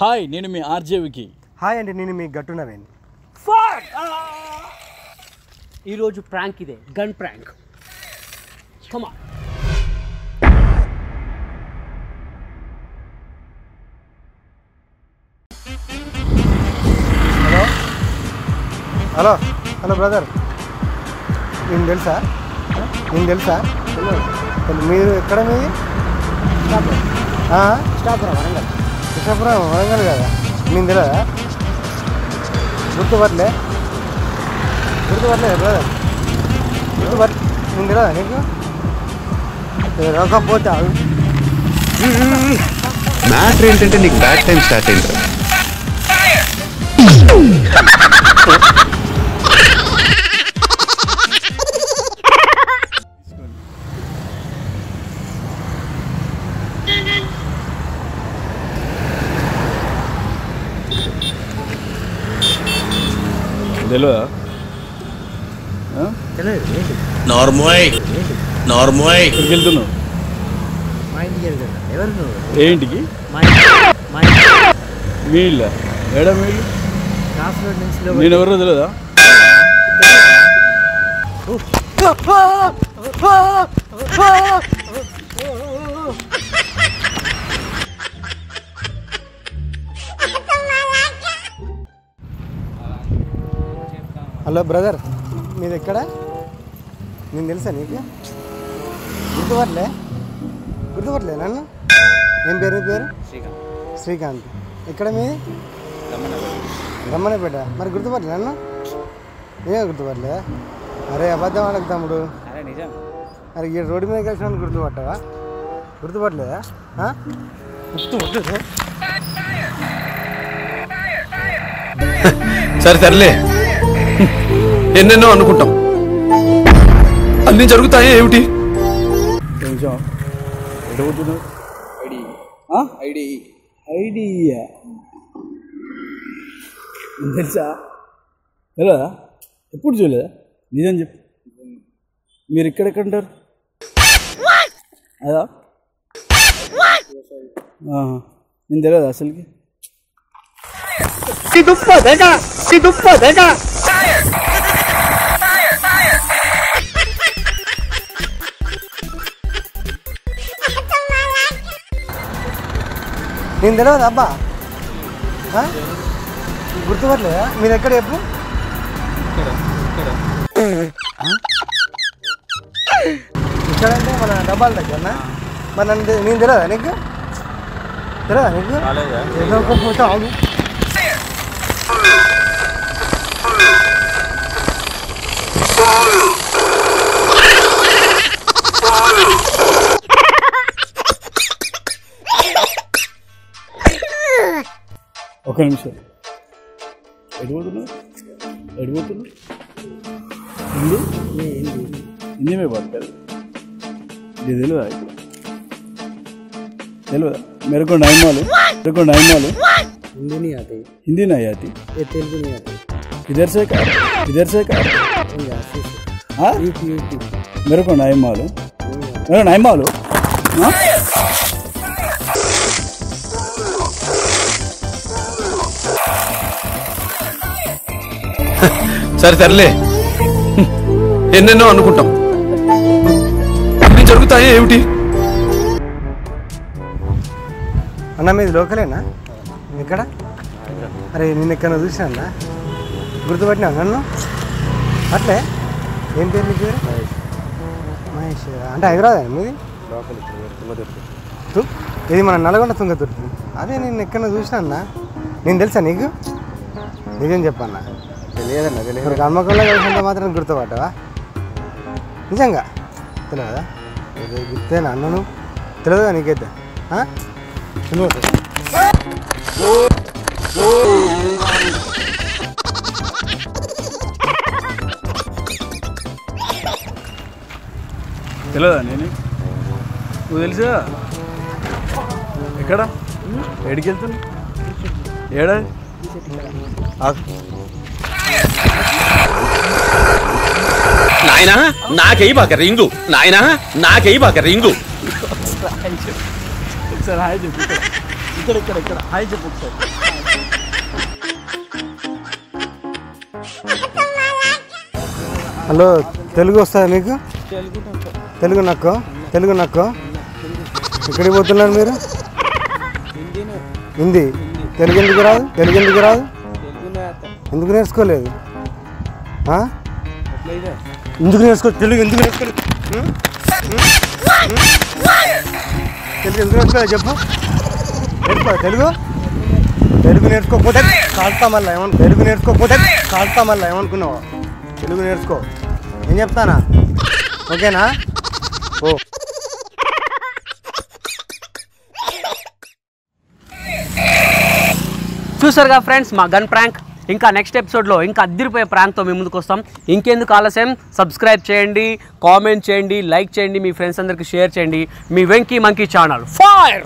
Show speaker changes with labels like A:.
A: Hi, నేను మీ ఆర్జేవికి.
B: Hi అండి, నేను మీ గట్టు నవీన్.
C: ఈరోజు ప్రాంక్ ఇదే, gun prank. Come on.
B: Hello hello brother, నేను తెలుసా మీరు ఎక్కడ మీది?
C: వరంగల్.
B: కృష్ణాపురం వరంగల్ కదా? నేను తెలియదా? గుర్తుపట్టలేదు బ్రదర్, నేను తెలియదా నీకు? రాకపోతే
D: మ్యాటర్ ఏంటంటే నీకు బ్యాడ్ టైం స్టార్ట్ అయింది.
A: తెలియదా?
D: నార్మల్
A: ఎక్కడికి వెళ్తున్నావు?
C: మా ఇంటికి వెళ్తున్నా. ఎవరు నువ్వు?
A: ఏ ఇంటికి? మీ ఇల్లా? ఏడా మీ ఇల్లు?
C: క్రాస్ రోడ్ నుంచి
A: నేను ఎవరో తెలియదా?
B: హలో బ్రదర్, మీది ఎక్కడ? నేను తెలుసా నీకు? గుర్తుపట్టలే నన్ను? ఏం పేరు? నీ పేరు? శ్రీకాంత్. ఎక్కడ మీది? రమ్మనేపేట. మరి గుర్తుపట్టలే నన్ను? ఏమో గుర్తుపట్టలేదా? అరే అబద్ధం వాళ్ళకి తమ్ముడు. అరే ఈ రోడ్డు మీద కలిసిన గుర్తుపట్టావా? గుర్తుపట్టలేదా?
D: సర్లే, ఎన్నెన్నో అనుకుంటాం, అన్నీ జరుగుతాయా ఏమిటి?
A: కొంచెం ఎడవుతున్నావు. ఐడియా తెలుసా? తెలియదా? ఎప్పుడు చూడలేదా? నిజం చెప్పు, మీరు ఇక్కడెక్కడ ఉంటారు? అదా నేను తెలియదు అసలుకి.
B: నేను తెలియదు అబ్బా. గుర్తుపట్టలేదా? మీరు ఎక్కడ చెప్పు? ఇక్కడంటే మన డబ్బాల దగ్గరనా? మరి నన్ను నేను తెలియదా నీకు? ఏదో ఒక ఫోటో ఆగు.
A: ఒక నిమిషం. ఎడిపోతున్నావు? हिंदी में बात कर. ये తెలియదా? मेरे को नहीं मालूम.
C: हिंदी नहीं आती.
A: हिंदी नहीं आती?
C: ये तेलुगु नहीं आती.
A: इधर से कर. हाँ, मेरे को नहीं मालूम. हाँ,
D: సర్లే, ఎన్నెన్నో అనుకుంటాం, అన్నీ జరుగుతాయా ఏమిటి?
B: అన్న మీది లోకలేనా? ఎక్కడ? అరే నేను ఎక్కడ చూసినా అన్న, గుర్తుపట్టినా నన్ను? అట్లే ఏం పేరు మీ పేరు? మహేష్. అంటే హైదరాబాద్ మీది? ఇది మన నల్గొండ తుంగతుర్తి. అదే నేను ఎక్కడ చూసినా అన్న. నేను తెలుసా నీకు? నిజం చెప్పన్నా. లేదన్నా తెలియదు. హన్మకొండలో కలిసినంత మాత్రం గుర్తుపట్టవా? నిజంగా తెలియదా? గుర్తేనా అన్నను? తెలియదుగా నీకైతే?
A: తెలియదా? నేను నువ్వు తెలుసా? ఎక్కడ? ఏడికి వెళ్తున్నా? ఏడా?
D: నాయనా నాకేయి బాక రింగు, నాయనా నాకేయి బాక రింగు.
A: ఒకసారి హాయ్ చెప్పు. ఇక్కడ హాయ్ చెప్పు ఒకసారి.
B: హలో, తెలుగు వస్తుందా మీకు? తెలుగు నక్కు ఎక్కడికి పోతున్నారు మీరు? హిందీ. తెలుగు ఎందుకు రాదు? ఎందుకు నేర్చుకోలేదు? ఎందుకు నేర్చుకోలేదు? తెలుగు ఎందుకు నేర్చుకోలేదు? తెలుగు ఎందుకు నేర్చుకోలేదు చెప్పు. తెలుగు నేర్చుకోకపోతే కాల్తా మళ్ళీ ఏమనుకున్నావు? తెలుగు నేర్చుకో, నేను చెప్తానా? ఓకేనా? ఓ
C: చూసారుగా ఫ్రెండ్స్ మా గన్ ప్రాంక్. ఇంకా నెక్స్ట్ ఎపిసోడ్లో ఇంకా అద్దరిపోయే ప్రాంక్తో మీ ముందుకు వస్తాం. ఇంకెందుకు ఆలస్యం, సబ్స్క్రైబ్ చేయండి, కామెంట్ చేయండి, లైక్ చేయండి, మీ ఫ్రెండ్స్ అందరికీ షేర్ చేయండి. మీ వెంకీ మంకీ ఛానల్ ఫైర్.